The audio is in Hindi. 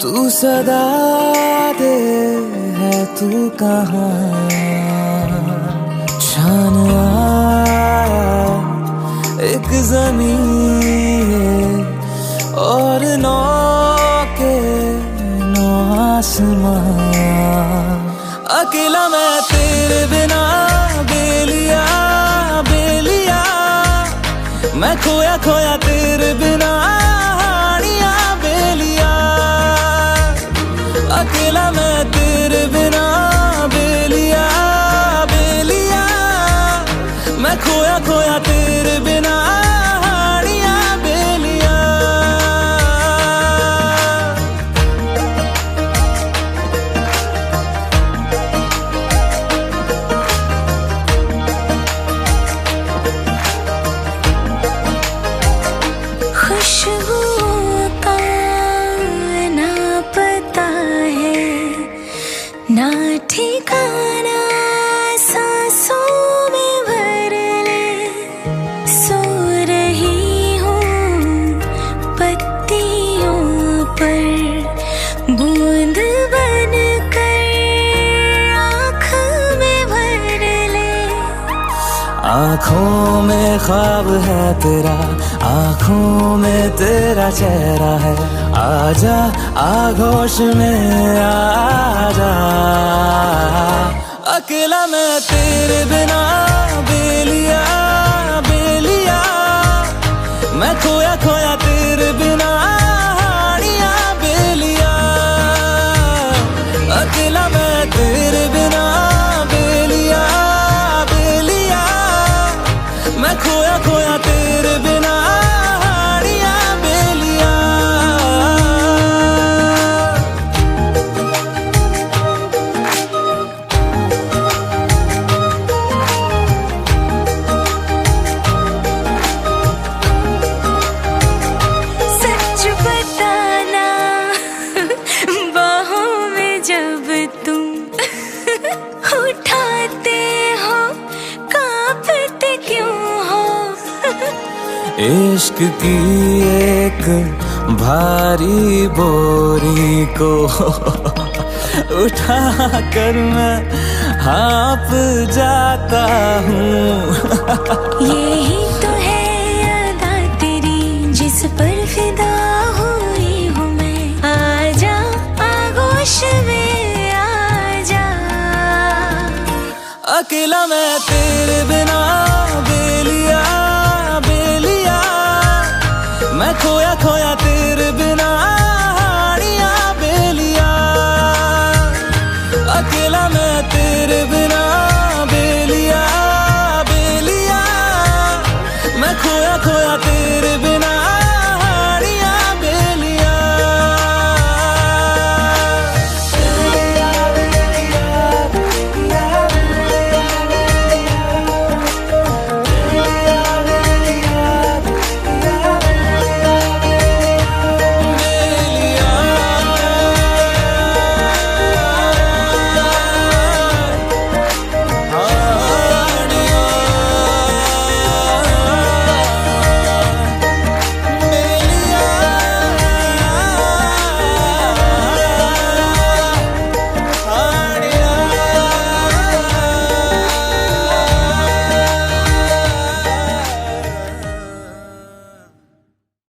तू सदा दे है तू कहाँ, छान आया एक ज़मीन और नौ के नौ आसमां। अकेला मैं तेरे बिना बेलिया बेलिया, मैं खोया खोया तेरे बिना हानिया बेलिया। अकेला मैं तेरे बिना बेलिया बेलिया, मैं खोया खोया तेरे बिना हानिया बेलिया। खुशबुओं का ना पता है ना ठिकाना, सांसों में भर ले सो रही हूँ पत्तियों पर, बूंद बन कर आँख में भर ले। आँखों में ख्वाब है तेरा, आँखों में तेरा चेहरा है। आजा आगोश में आजा, अकेला मैं तेरे बिना बेलिया बेलिया, मैं खोया खोया तेरे बिना हानिया बेलिया। अकेला मैं तेरे बिना बेलिया बेलिया, मैं खोया खोया तेरे बिना हानिया बेलिया। सच बताना बाहों में जब तुम उठाते हो कांपते क्यों हो। इश्क की एक भारी बोरी को उठा कर मैं हाँप जाता हूँ। यही तो है अदा तेरी जिस पर फिदा हुई हूँ मैं। आजा आगोश में आजा, अकेला मैं तेरे